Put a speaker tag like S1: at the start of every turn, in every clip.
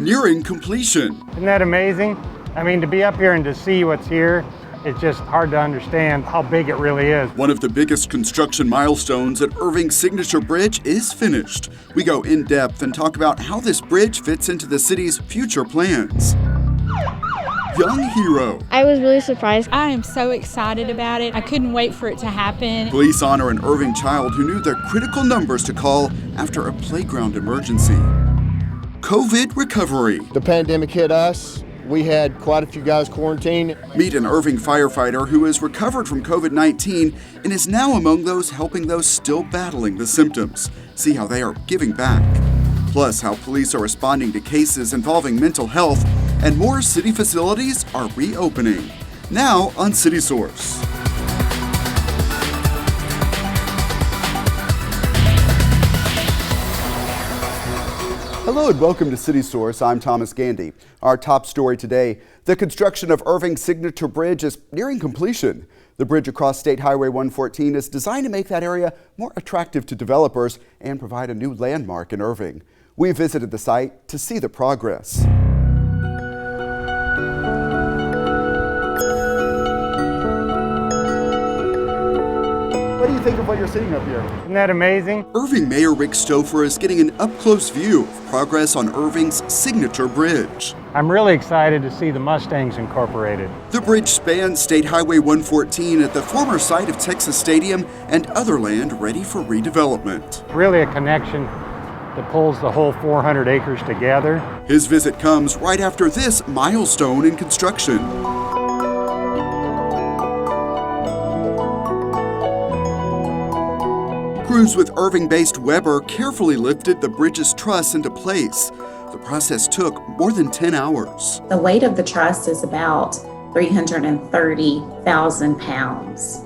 S1: nearing completion.
S2: Isn't that amazing? I mean, to be up here and to see what's here, it's just hard to understand how big it really is.
S1: One of the biggest construction milestones at Irving's signature bridge is finished. We go in depth and talk about how this bridge fits into the city's future plans. Young hero.
S3: I was really surprised.
S4: I am so excited about it. I couldn't wait for it to happen.
S1: Police honor an Irving child who knew the critical numbers to call after a playground emergency. COVID recovery.
S5: The pandemic hit us. We had quite a few guys quarantined.
S1: Meet an Irving firefighter who has recovered from COVID-19 and is now among those helping those still battling the symptoms. See how they are giving back. Plus, how police are responding to cases involving mental health, and more city facilities are reopening. Now on City Source. Hello and welcome to City Source. I'm Thomas Gandy. Our top story today, the construction of Irving's signature bridge is nearing completion. The bridge across State Highway 114 is designed to make that area more attractive to developers and provide a new landmark in Irving. We visited the site to see the progress. What do you think of what you're seeing up here?
S2: Isn't that amazing?
S1: Irving Mayor Rick Stouffer is getting an up-close view of progress on Irving's signature bridge.
S2: I'm really excited to see the Mustangs incorporated.
S1: The bridge spans State Highway 114 at the former site of Texas Stadium and other land ready for redevelopment.
S2: Really a connection that pulls the whole 400 acres together.
S1: His visit comes right after this milestone in construction. Crews with Irving-based Weber carefully lifted the bridge's truss into place. The process took more than 10 hours.
S6: The weight of the truss is about 330,000 pounds.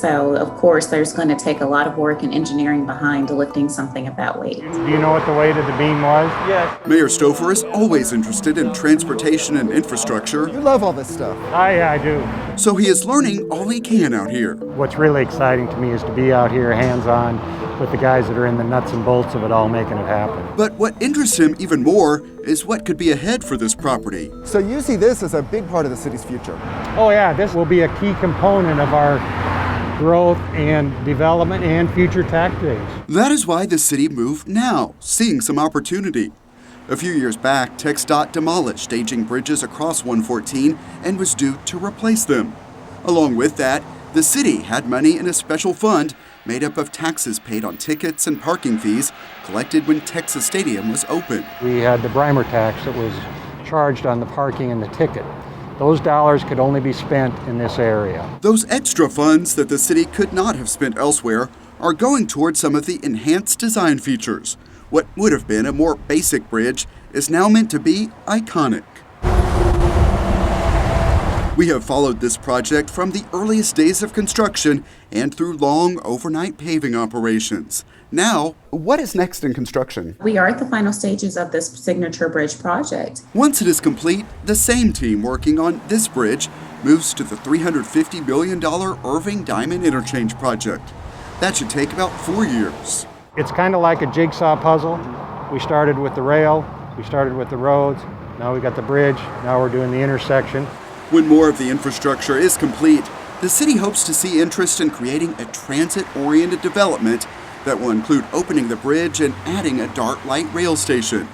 S6: So, of course, there's going to take a lot of work and engineering behind lifting something of that weight.
S2: Do you know what the weight of the beam was?
S5: Yes.
S1: Mayor Stouffer is always interested in transportation and infrastructure,
S5: You love all this stuff.
S2: Yeah, I do.
S1: so he is learning all he can out here.
S2: What's really exciting to me is to be out here hands-on with the guys that are in the nuts and bolts of it all, making it happen.
S1: But what interests him even more is what could be ahead for this property.
S5: So you see this as a big part of the city's future.
S2: Oh yeah, this will be a key component of our growth and development and future tactics.
S1: That is why the city moved now, seeing some opportunity. A few years back, TxDOT demolished aging bridges across 114 and was due to replace them. Along with that, the city had money in a special fund made up of taxes paid on tickets and parking fees collected when Texas Stadium was open.
S2: We had the Brimer tax that was charged on the parking and the ticket. Those dollars could only be spent in this area.
S1: Those extra funds that the city could not have spent elsewhere are going towards some of the enhanced design features. What would have been a more basic bridge is now meant to be iconic. We have followed this project from the earliest days of construction and through long overnight paving operations. Now, what is next in construction?
S6: We are at the final stages of this signature bridge project.
S1: Once it is complete, the same team working on this bridge moves to the $350 million Irving Diamond Interchange project. That should take about 4 years.
S2: It's kind of like a jigsaw puzzle. We started with the rail, we started with the roads, now we got the bridge, now we're doing the intersection.
S1: When more of the infrastructure is complete, the city hopes to see interest in creating a transit-oriented development that will include opening the bridge and adding a dark light rail station.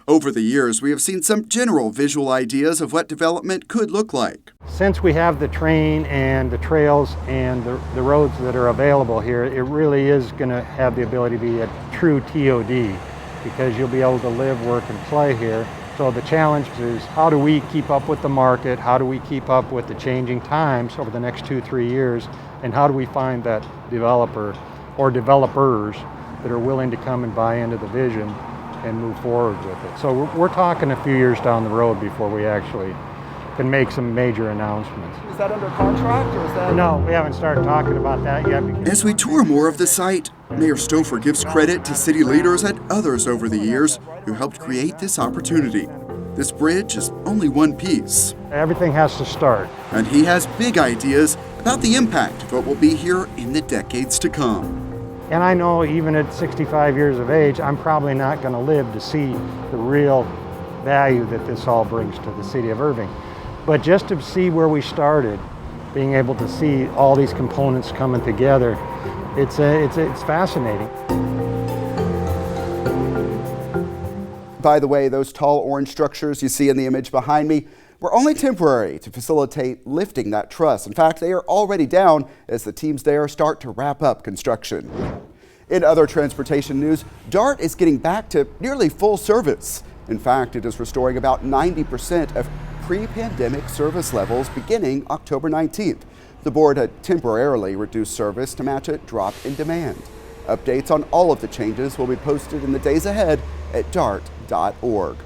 S1: Over the years, we have seen some general visual ideas of what development could look like.
S2: Since we have the train and the trails and the roads that are available here, it really is going to have the ability to be a true TOD because you'll be able to live, work, and play here. So the challenge is how do we keep up with the market? How do we keep up with the changing times over the next 2-3 years? And how do we find that developer or developers that are willing to come and buy into the vision and move forward with it? So we're talking a few years down the road before we actually can make some major announcements.
S5: Is that under contract or is that?
S2: No, we haven't started talking about that yet.
S1: As we tour more of the site, Mayor Stouffer gives credit to city leaders and others over the years who helped create this opportunity. This bridge is only one piece.
S2: Everything has to start.
S1: And he has big ideas about the impact of what will be here in the decades to come.
S2: And I know even at 65 years of age, I'm probably not going to live to see the real value that this all brings to the city of Irving. But just to see where we started, being able to see all these components coming together, it's fascinating.
S1: By the way, those tall orange structures you see in the image behind me were only temporary to facilitate lifting that truss. In fact, they are already down as the teams there start to wrap up construction. In other transportation news, DART is getting back to nearly full service. In fact, it is restoring about 90% of pre-pandemic service levels beginning October 19th. The board had temporarily reduced service to match a drop in demand. Updates on all of the changes will be posted in the days ahead at dart.org.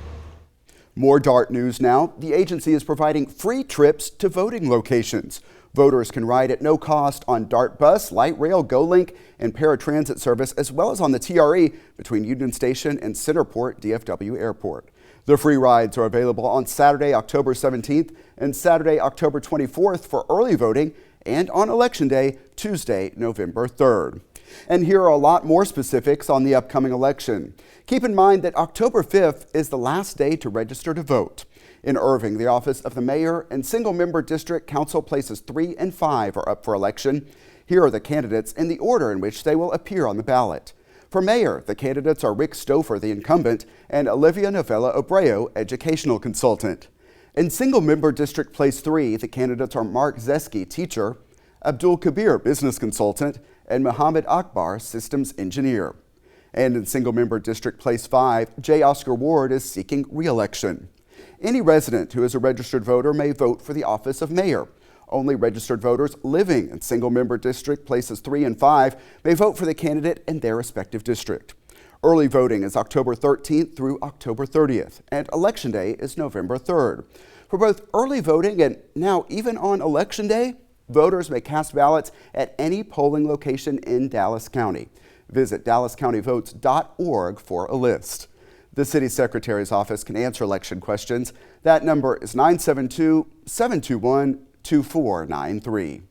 S1: More DART news now. The agency is providing free trips to voting locations. Voters can ride at no cost on DART Bus, Light Rail, GoLink, and paratransit service, as well as on the TRE between Union Station and Centerport DFW Airport. The free rides are available on Saturday, October 17th and Saturday, October 24th for early voting, and on Election Day, Tuesday, November 3rd. And here are a lot more specifics on the upcoming election. Keep in mind that October 5th is the last day to register to vote. In Irving, the office of the mayor and single-member district council places 3 and 5 are up for election. Here are the candidates in the order in which they will appear on the ballot. For mayor, the candidates are Rick Stouffer, the incumbent, and Olivia Novella Obreo, educational consultant. In single-member district place 3, the candidates are Mark Zeski, teacher, Abdul Kabir, business consultant, and Muhammad Akbar, systems engineer. And in single-member district place 5, J. Oscar Ward is seeking re-election. Any resident who is a registered voter may vote for the office of mayor. Only registered voters living in single-member district places 3 and 5 may vote for the candidate in their respective district. Early voting is October 13th through October 30th, and Election Day is November 3rd. For both early voting and now even on Election Day, voters may cast ballots at any polling location in Dallas County. Visit dallascountyvotes.org for a list. The city secretary's office can answer election questions. That number is 972-721-2493.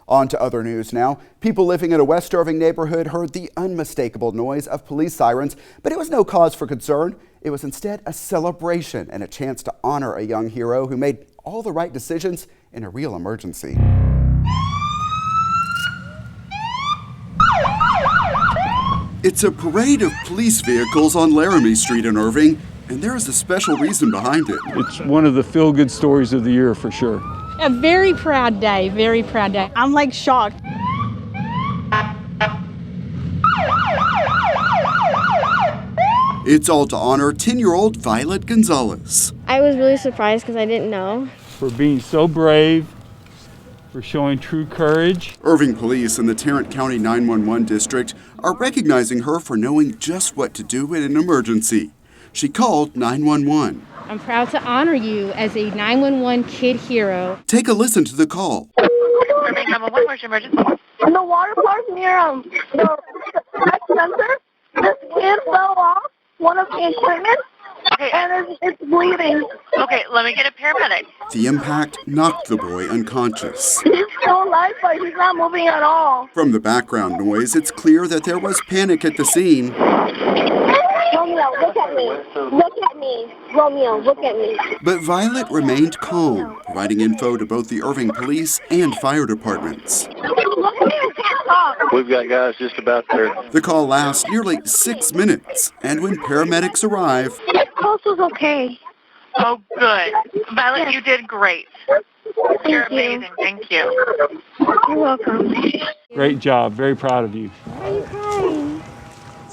S1: On to other news now. People living in a West Irving neighborhood heard the unmistakable noise of police sirens, but it was no cause for concern. It was instead a celebration and a chance to honor a young hero who made all the right decisions in a real emergency. It's a parade of police vehicles on Laramie Street in Irving, and there is a special reason behind it.
S3: It's one of the feel-good stories of the year for sure.
S4: A very proud day, very proud day.
S7: I'm like shocked.
S1: It's all to honor 10-year-old Violet Gonzalez.
S7: I was really surprised because I didn't know.
S3: For being so brave, for showing true courage.
S1: Irving Police and the Tarrant County 911 District are recognizing her for knowing just what to do in an emergency. She called 911.
S8: I'm proud to honor you as a 911 kid hero.
S1: Take a listen to the call.
S9: Irving 911, where's your emergency?
S10: In the water park near the center, this kid fell off one of the equipment, and it's bleeding.
S9: Okay, let me get a paramedic.
S1: The impact knocked the boy unconscious.
S10: He's still alive, but he's not moving at all.
S1: From the background noise, it's clear that there was panic at the scene.
S10: Romeo, look at me. Look at me. Romeo, look at me.
S1: But Violet remained calm, providing info to both the Irving Police and fire departments.
S11: We've got guys just about there.
S1: The call lasts nearly 6 minutes, and when paramedics arrive...
S10: His pulse was okay.
S9: Oh, good. Violet, you did great. You're amazing. Thank you.
S10: You're welcome.
S3: Great job. Very proud of you.
S7: Why are you crying?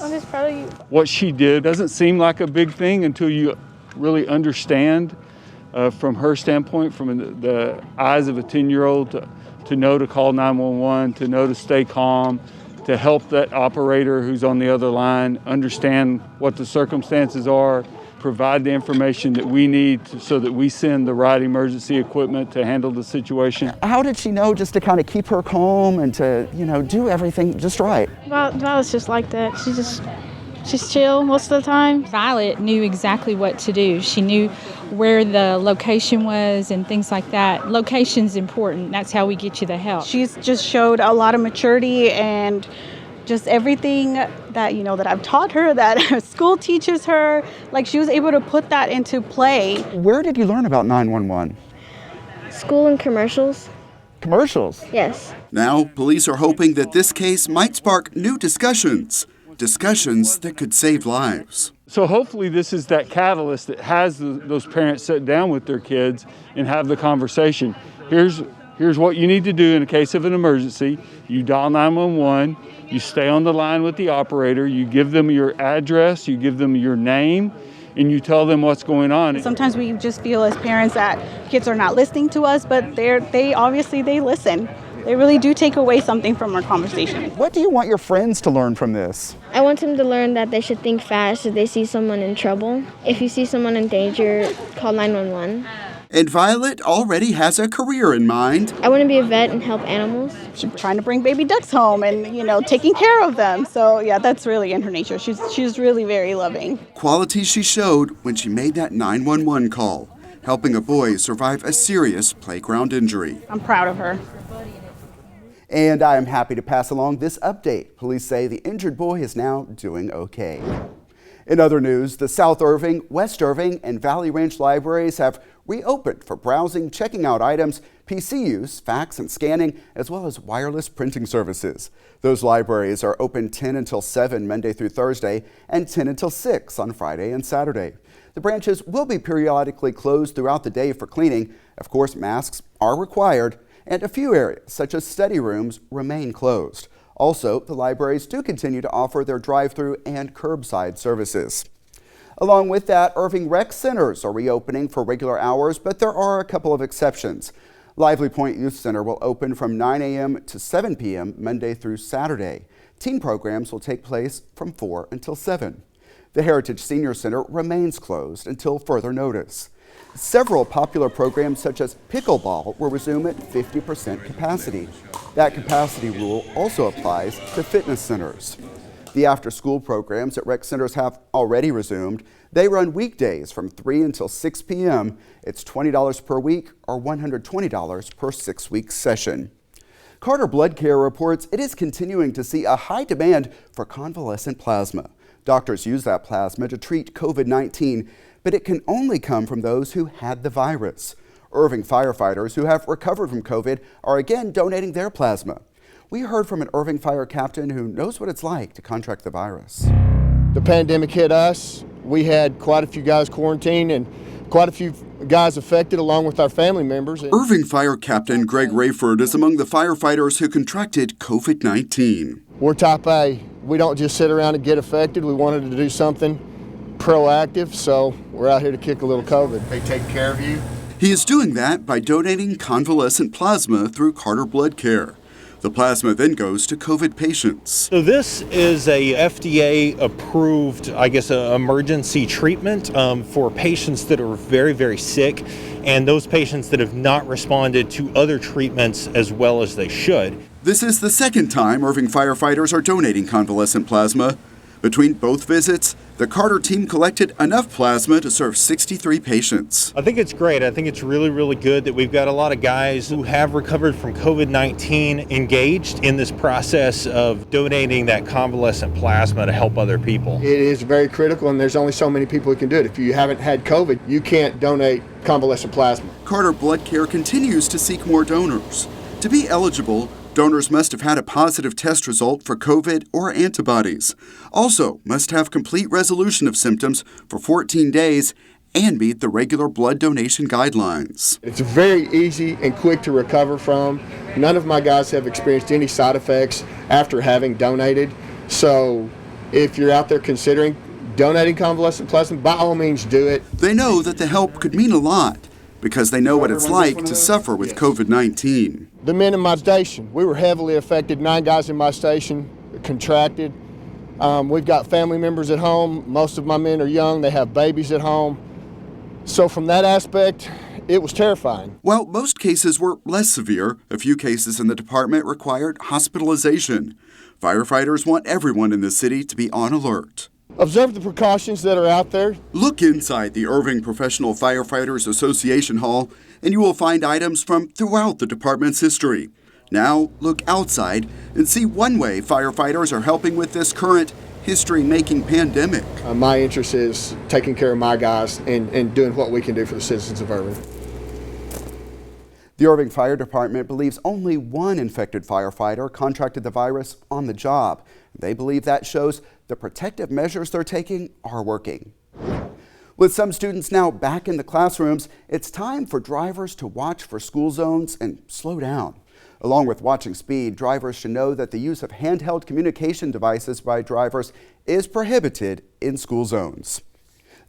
S7: I'm just proud of you.
S3: What she did doesn't seem like a big thing until you really understand from her standpoint, from the eyes of a 10-year-old, to know to call 911, to know to stay calm, to help that operator who's on the other line understand what the circumstances are, provide the information that we need so that we send the right emergency equipment to handle the situation.
S1: How did she know just to kind of keep her calm and to, do everything just right?
S7: Violet's just like that. She's chill most of the time.
S4: Violet knew exactly what to do. She knew where the location was and things like that. Location's important. That's how we get you the help.
S7: She's just showed a lot of maturity and just everything that, that I've taught her, that school teaches her, like she was able to put that into play.
S1: Where did you learn about 911?
S7: School and commercials.
S1: Commercials?
S7: Yes.
S1: Now, police are hoping that this case might spark new discussions that could save lives.
S3: So hopefully this is that catalyst that has those parents sit down with their kids and have the conversation. Here's what you need to do in a case of an emergency. You dial 911, you stay on the line with the operator, you give them your address, you give them your name, and you tell them what's going on.
S7: Sometimes we just feel as parents that kids are not listening to us, but they obviously listen. They really do take away something from our conversation.
S1: What do you want your friends to learn from this?
S11: I want them to learn that they should think fast if they see someone in trouble. If you see someone in danger, call 911.
S1: And Violet already has a career in mind.
S11: I want to be a vet and help animals.
S7: She's trying to bring baby ducks home and, taking care of them. So, yeah, that's really in her nature. She's really very loving.
S1: Qualities she showed when she made that 911 call, helping a boy survive a serious playground injury.
S7: I'm proud of her.
S1: And I am happy to pass along this update. Police say the injured boy is now doing okay. In other news, the South Irving, West Irving, and Valley Ranch libraries have reopened for browsing, checking out items, PC use, fax and scanning, as well as wireless printing services. Those libraries are open 10 until 7 Monday through Thursday and 10 until 6 on Friday and Saturday. The branches will be periodically closed throughout the day for cleaning. Of course, masks are required, and a few areas, such as study rooms, remain closed. Also, the libraries do continue to offer their drive-through and curbside services. Along with that, Irving Rec Centers are reopening for regular hours, but there are a couple of exceptions. Lively Point Youth Center will open from 9 a.m. to 7 p.m. Monday through Saturday. Teen programs will take place from 4 until 7. The Heritage Senior Center remains closed until further notice. Several popular programs such as pickleball will resume at 50% capacity. That capacity rule also applies to fitness centers. The after-school programs at rec centers have already resumed. They run weekdays from 3 until 6 p.m. It's $20 per week or $120 per 6-week session. Carter Blood Care reports it is continuing to see a high demand for convalescent plasma. Doctors use that plasma to treat COVID-19, but it can only come from those who had the virus. Irving firefighters who have recovered from COVID are again donating their plasma. We heard from an Irving fire captain who knows what it's like to contract the virus.
S5: The pandemic hit us. We had quite a few guys quarantined and quite a few guys affected along with our family members.
S1: Irving fire captain Greg Rayford is among the firefighters who contracted COVID-19.
S5: We're type A. We don't just sit around and get affected. We wanted to do something proactive, so we're out here to kick a little COVID. They take care of you.
S1: He is doing that by donating convalescent plasma through Carter Blood Care. The plasma then goes to COVID patients.
S12: So this is a FDA-approved, emergency treatment for patients that are very, very sick, and those patients that have not responded to other treatments as well as they should.
S1: This is the second time Irving firefighters are donating convalescent plasma. Between both visits, the Carter team collected enough plasma to serve 63 patients.
S12: I think it's great. I think it's really, really good that we've got a lot of guys who have recovered from COVID-19 engaged in this process of donating that convalescent plasma to help other people.
S5: It is very critical, and there's only so many people who can do it. If you haven't had COVID, you can't donate convalescent plasma.
S1: Carter Blood Care continues to seek more donors. To be eligible, donors must have had a positive test result for COVID or antibodies. Also, must have complete resolution of symptoms for 14 days and meet the regular blood donation guidelines.
S5: It's very easy and quick to recover from. None of my guys have experienced any side effects after having donated. So if you're out there considering donating convalescent plasma, by all means do it.
S1: They know that the help could mean a lot because they know what it's like to suffer with COVID-19.
S5: The men in my station, we were heavily affected. 9 guys in my station contracted. We've got family members at home. Most of my men are young. They have babies at home. So from that aspect, it was terrifying.
S1: Well, most cases were less severe. A few cases in the department required hospitalization. Firefighters want everyone in the city to be on alert.
S5: Observe the precautions that are out there.
S1: Look inside the Irving Professional Firefighters Association Hall, and you will find items from throughout the department's history. Now, look outside and see one way firefighters are helping with this current history-making pandemic.
S5: My interest is taking care of my guys and doing what we can do for the citizens of Irving.
S1: The Irving Fire Department believes only one infected firefighter contracted the virus on the job. They believe that shows the protective measures they're taking are working. With some students now back in the classrooms, it's time for drivers to watch for school zones and slow down. Along with watching speed, drivers should know that the use of handheld communication devices by drivers is prohibited in school zones.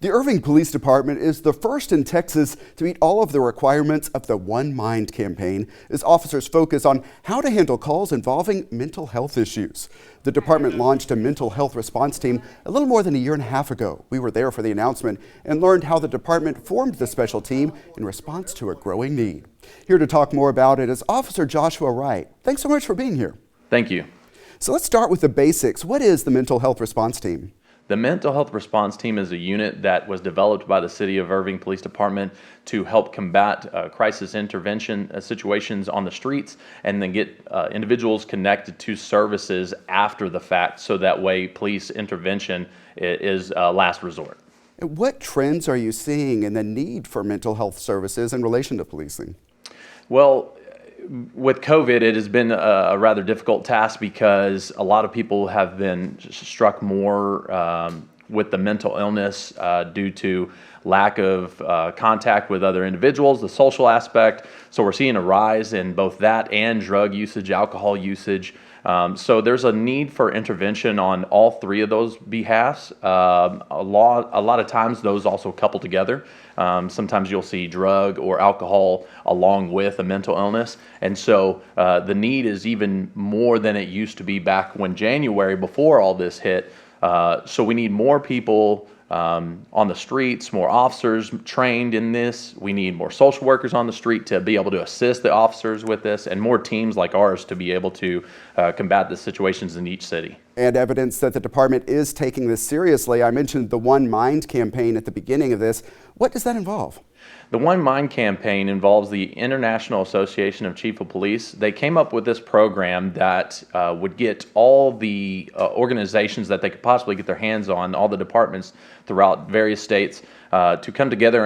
S1: The Irving Police Department is the first in Texas to meet all of the requirements of the One Mind campaign as officers focus on how to handle calls involving mental health issues. The department launched a mental health response team a little more than a year and a half ago. We were there for the announcement and learned how the department formed the special team in response to a growing need. Here to talk more about it is Officer Joshua Wright. Thanks so much for being here.
S13: Thank you.
S1: So let's start with the basics. What is the mental health response team?
S13: The Mental Health Response Team is a unit that was developed by the City of Irving Police Department to help combat crisis intervention situations on the streets and then get individuals connected to services after the fact, so that way police intervention is last resort.
S1: What trends are you seeing in the need for mental health services in relation to policing?
S13: Well, with COVID, it has been a rather difficult task because a lot of people have been struck more with the mental illness due to lack of contact with other individuals, the social aspect. So we're seeing a rise in both that and drug usage, alcohol usage. So there's a need for intervention on all three of those behalves. A lot of times those also couple together. Sometimes you'll see drug or alcohol along with a mental illness. And so the need is even more than it used to be back when January, before all this hit. So we need more people on the streets, more officers trained in this. We need more social workers on the street to be able to assist the officers with this, and more teams like ours to be able to combat the situations in each city.
S1: And evidence that the department is taking this seriously. I mentioned the One Mind campaign at the beginning of this. What does that involve?
S13: The One Mind campaign involves the International Association of Chief of Police. They came up with this program that would get all the organizations that they could possibly get their hands on, all the departments throughout various states, to come together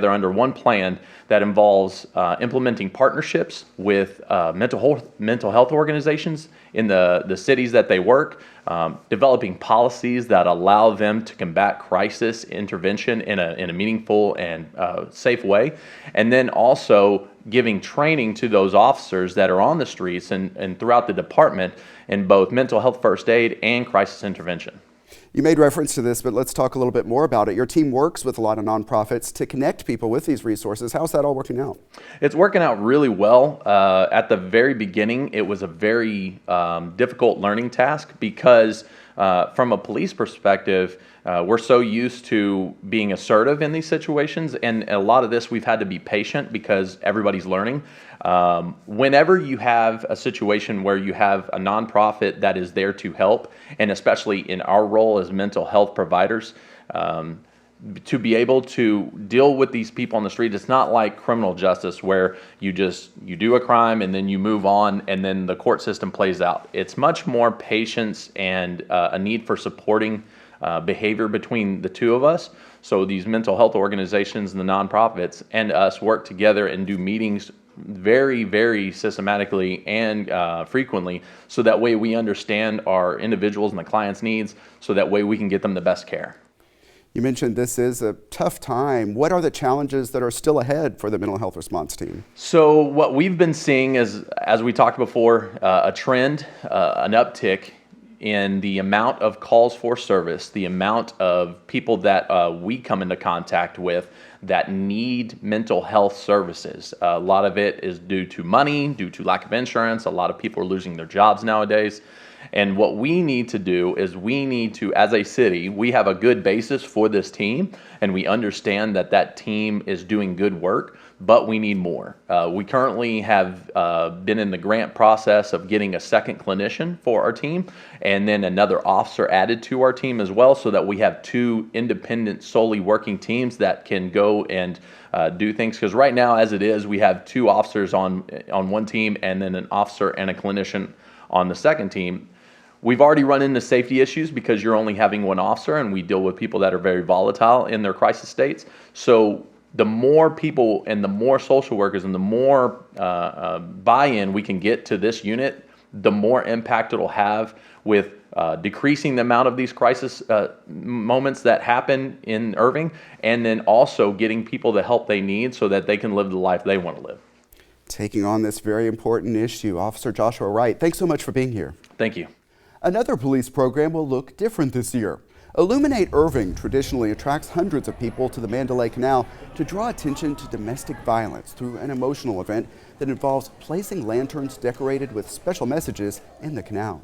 S13: under one plan that involves implementing partnerships with mental health organizations in the cities that they work, developing policies that allow them to combat crisis intervention in a meaningful and safe way, and then also giving training to those officers that are on the streets and throughout the department in both mental health first aid and crisis intervention.
S1: You made reference to this, but let's talk a little bit more about it. Your team works with a lot of nonprofits to connect people with these resources. How's that all working out?
S13: It's working out really well. At the very beginning, it was a very difficult learning task because from a police perspective, we're so used to being assertive in these situations, and a lot of this we've had to be patient because everybody's learning. Whenever you have a situation where you have a nonprofit that is there to help, and especially in our role as mental health providers, to be able to deal with these people on the street, it's not like criminal justice where you do a crime and then you move on and then the court system plays out. It's much more patience and a need for supporting behavior between the two of us. So these mental health organizations and the nonprofits and us work together and do meetings very, very systematically and frequently, so that way we understand our individuals and the client's needs, so that way we can get them the best care.
S1: You mentioned this is a tough time. What are the challenges that are still ahead for the mental health response team?
S13: So what we've been seeing is, as we talked before, a trend, an uptick in the amount of calls for service, the amount of people that we come into contact with that need mental health services. A lot of it is due to money, due to lack of insurance. A lot of people are losing their jobs nowadays. And what we need to do is we need to, as a city, we have a good basis for this team, and we understand that that team is doing good work, but we need more. We currently have been in the grant process of getting a second clinician for our team, and then another officer added to our team as well, so that we have two independent, solely working teams that can go and do things. Because right now, as it is, we have two officers on one team and then an officer and a clinician on the second team. We've already run into safety issues because you're only having one officer, and we deal with people that are very volatile in their crisis states. So the more people and the more social workers and the more buy-in we can get to this unit, the more impact it'll have with decreasing the amount of these crisis moments that happen in Irving, and then also getting people the help they need so that they can live the life they want to live.
S1: Taking on this very important issue, Officer Joshua Wright, thanks so much for being here.
S13: Thank you.
S1: Another police program will look different this year. Illuminate Irving traditionally attracts hundreds of people to the Mandalay Canal to draw attention to domestic violence through an emotional event that involves placing lanterns decorated with special messages in the canal.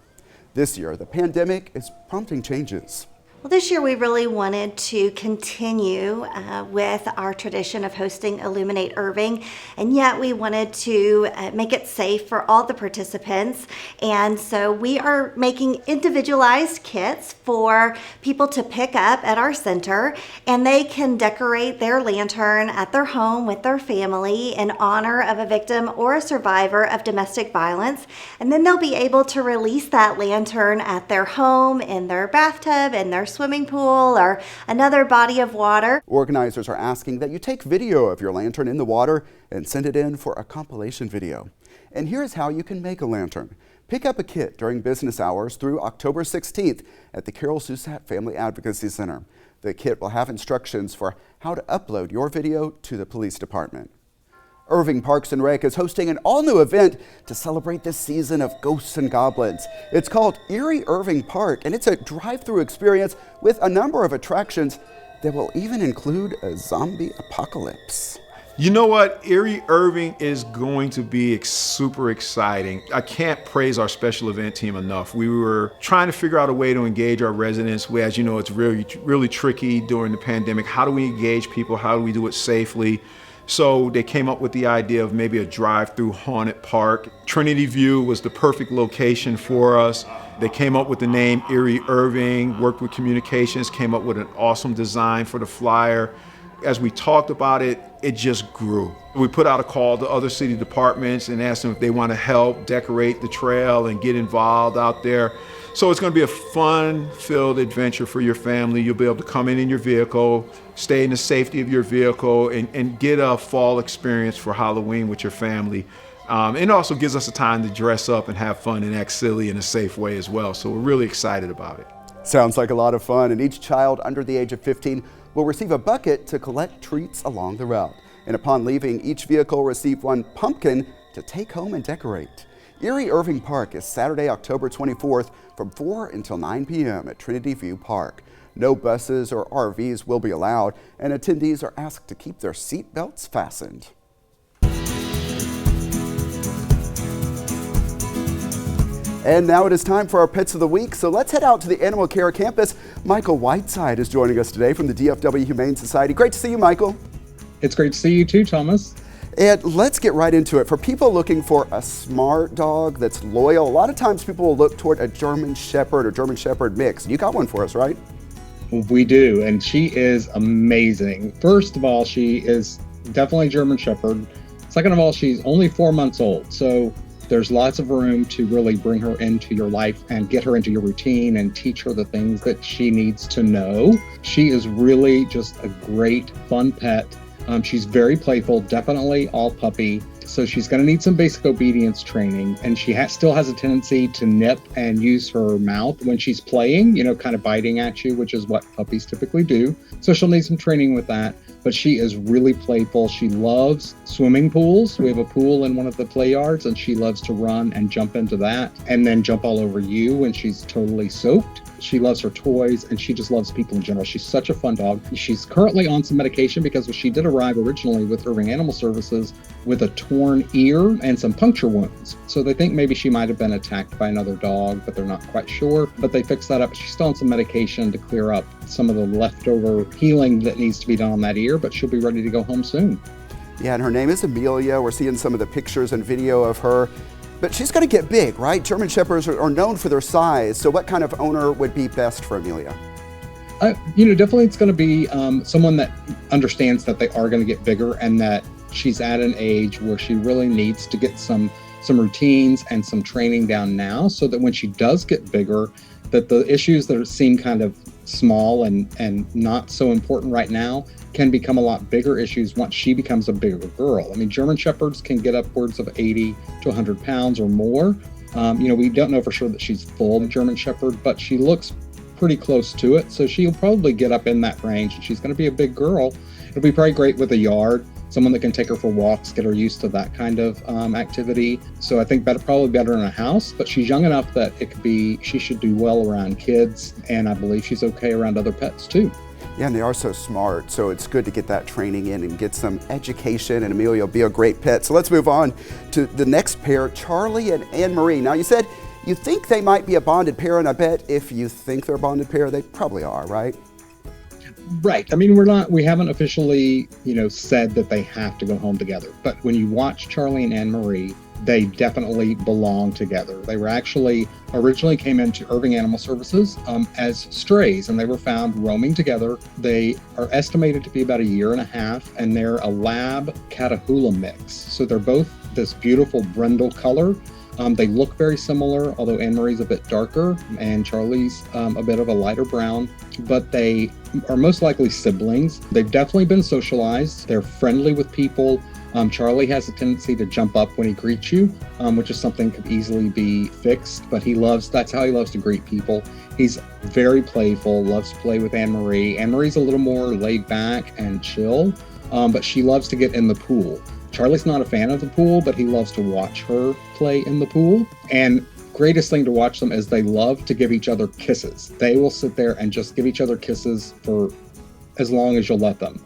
S1: This year, the pandemic is prompting changes.
S14: Well, this year we really wanted to continue with our tradition of hosting Illuminate Irving, and yet we wanted to make it safe for all the participants. And so we are making individualized kits for people to pick up at our center, and they can decorate their lantern at their home with their family in honor of a victim or a survivor of domestic violence. And then they'll be able to release that lantern at their home, in their bathtub, in their swimming pool, or another body of water.
S1: Organizers are asking that you take video of your lantern in the water and send it in for a compilation video. And here's how you can make a lantern. Pick up a kit during business hours through October 16th at the Carol Susat Family Advocacy Center. The kit will have instructions for how to upload your video to the police department. Irving Parks and Rec is hosting an all-new event to celebrate this season of ghosts and goblins. It's called Eerie Irving Park, and it's a drive-through experience with a number of attractions that will even include a zombie apocalypse.
S15: You know what? Eerie Irving is going to be super exciting. I can't praise our special event team enough. We were trying to figure out a way to engage our residents. As you know, it's really tricky during the pandemic. How do we engage people? How do we do it safely? So they came up with the idea of maybe a drive-through haunted park. Trinity View was the perfect location for us. They came up with the name Eerie Irving, worked with communications, came up with an awesome design for the flyer. As we talked about it, it just grew. We put out a call to other city departments and asked them if they want to help decorate the trail and get involved out there. So it's going to be a fun-filled adventure for your family. You'll be able to come in your vehicle, stay in the safety of your vehicle, and get a fall experience for Halloween with your family. It also gives us a time to dress up and have fun and act silly in a safe way as well. So we're really excited about it.
S1: Sounds like a lot of fun, and each child under the age of 15 will receive a bucket to collect treats along the route. And upon leaving, each vehicle will receive one pumpkin to take home and decorate. Eerie Irving Park is Saturday, October 24th from 4 until 9 p.m. at Trinity View Park. No buses or RVs will be allowed, and attendees are asked to keep their seat belts fastened. And now it is time for our Pets of the Week, so let's head out to the Animal Care Campus. Michael Whiteside is joining us today from the DFW Humane Society. Great to see you, Michael.
S16: It's great to see you too, Thomas.
S1: And let's get right into it. For people looking for a smart dog that's loyal, a lot of times people will look toward a German Shepherd or German Shepherd mix. You got one for us, right?
S16: We do, and she is amazing. First of all, she is definitely German Shepherd. Second of all, she's only 4 months old, so there's lots of room to really bring her into your life and get her into your routine and teach her the things that she needs to know. She is really just a great, fun pet. She's very playful, definitely all puppy. So she's going to need some basic obedience training, and she still has a tendency to nip and use her mouth when she's playing, kind of biting at you, which is what puppies typically do. So she'll need some training with that. but she is really playful. She loves swimming pools. We have a pool in one of the play yards, and she loves to run and jump into that and then jump all over you when she's totally soaked. She loves her toys, and she just loves people in general. She's such a fun dog. She's currently on some medication because she did arrive originally with Irving Animal Services with a torn ear and some puncture wounds. So they think maybe she might have been attacked by another dog, but they're not quite sure. But they fixed that up. She's still on some medication to clear up some of the leftover healing that needs to be done on that ear, but she'll be ready to go home soon.
S1: Yeah, and her name is Amelia. We're seeing some of the pictures and video of her. But she's going to get big, right? German Shepherds are known for their size. So what kind of owner would be best for Amelia?
S16: Definitely it's going to be someone that understands that they are going to get bigger and that she's at an age where she really needs to get some routines and some training down now, so that when she does get bigger, that the issues that seem kind of small and not so important right now can become a lot bigger issues once she becomes a bigger girl. I mean, German Shepherds can get upwards of 80 to 100 pounds or more. We don't know for sure that she's full German Shepherd, but she looks pretty close to it. So she'll probably get up in that range, and she's going to be a big girl. It'll be probably great with a yard, someone that can take her for walks, get her used to that kind of activity. So I think probably better in a house, but she's young enough that she should do well around kids, and I believe she's okay around other pets too.
S1: Yeah, and they are so smart, so it's good to get that training in and get some education, and Amelia will be a great pet. So let's move on to the next pair, Charlie and Anne-Marie. Now, you said you think they might be a bonded pair, and I bet if you think they're a bonded pair, they probably are, right?
S16: Right. I mean, we haven't officially, said that they have to go home together. But when you watch Charlie and Anne-Marie, they definitely belong together. They were actually originally came into Irving Animal Services as strays, and they were found roaming together. They are estimated to be about 1.5 years, and they're a lab Catahoula mix. So they're both this beautiful brindle color. They look very similar, although Anne-Marie's a bit darker and Charlie's a bit of a lighter brown, but they are most likely siblings. They've definitely been socialized. They're friendly with people. Charlie has a tendency to jump up when he greets you, which is something that could easily be fixed, but that's how he loves to greet people. He's very playful, loves to play with Anne-Marie. Anne-Marie's a little more laid back and chill, but she loves to get in the pool. Charlie's not a fan of the pool, but he loves to watch her play in the pool. And greatest thing to watch them is they love to give each other kisses. They will sit there and just give each other kisses for as long as you'll let them.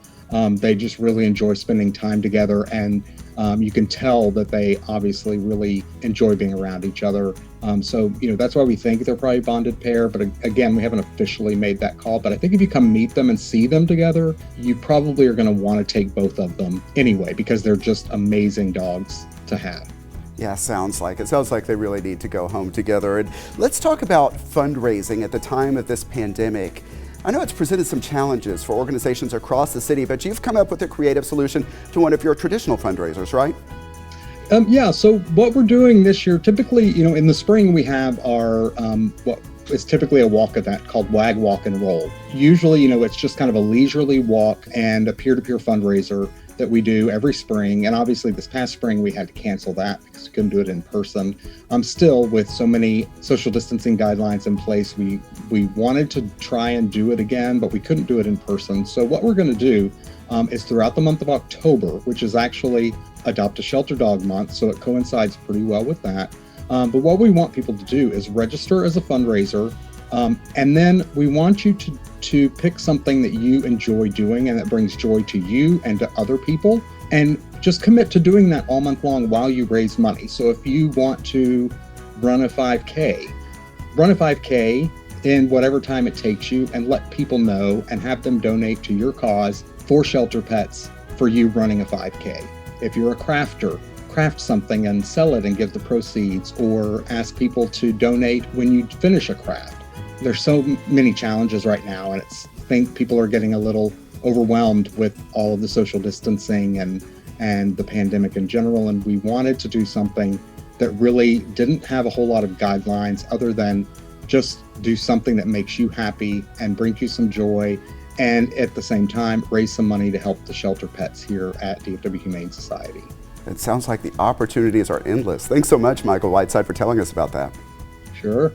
S16: They just really enjoy spending time together, and you can tell that they obviously really enjoy being around each other. So that's why we think they're probably a bonded pair, but again, we haven't officially made that call. But I think if you come meet them and see them together, you probably are going to want to take both of them anyway, because they're just amazing dogs to have.
S1: Yeah, sounds like it. Sounds like they really need to go home together. And let's talk about fundraising at the time of this pandemic. I know it's presented some challenges for organizations across the city, but you've come up with a creative solution to one of your traditional fundraisers, right?
S16: Yeah, so what we're doing this year, typically, in the spring we have our, what is typically a walk event called Wag, Walk, and Roll. Usually, it's just kind of a leisurely walk and a peer-to-peer fundraiser that we do every spring. And obviously this past spring we had to cancel that because we couldn't do it in person. Still, with so many social distancing guidelines in place, we wanted to try and do it again, but we couldn't do it in person. So what we're going to do is throughout the month of October, which is actually Adopt a Shelter Dog Month, so it coincides pretty well with that. But what we want people to do is register as a fundraiser, and then we want you to pick something that you enjoy doing and that brings joy to you and to other people, and just commit to doing that all month long while you raise money. So if you want to run a 5K in whatever time it takes you, and let people know and have them donate to your cause for shelter pets for you running a 5K. If you're a crafter, craft something and sell it and give the proceeds, or ask people to donate when you finish a craft. There's so many challenges right now, and I think people are getting a little overwhelmed with all of the social distancing and the pandemic in general, and we wanted to do something that really didn't have a whole lot of guidelines other than just do something that makes you happy and brings you some joy, and at the same time raise some money to help the shelter pets here at DFW Humane Society.
S1: It sounds like the opportunities are endless. Thanks so much, Michael Whiteside, for telling us about that.
S16: Sure.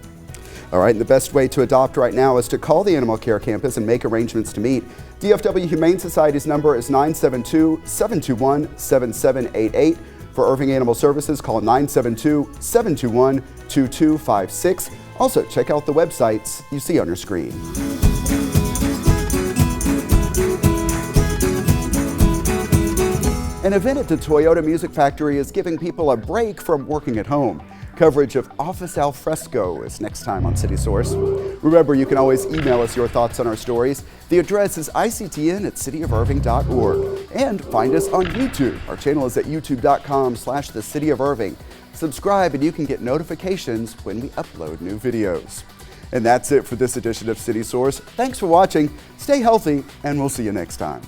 S1: All right, and the best way to adopt right now is to call the Animal Care Campus and make arrangements to meet. DFW Humane Society's number is 972-721-7788. For Irving Animal Services, call 972-721-2256. Also, check out the websites you see on your screen. An event at the Toyota Music Factory is giving people a break from working at home. Coverage of Office Al Fresco is next time on City Source. Remember, you can always email us your thoughts on our stories. The address is ictn@cityofirving.org. And find us on YouTube. Our channel is at youtube.com/thecityofirving. Subscribe and you can get notifications when we upload new videos. And that's it for this edition of City Source. Thanks for watching, stay healthy, and we'll see you next time.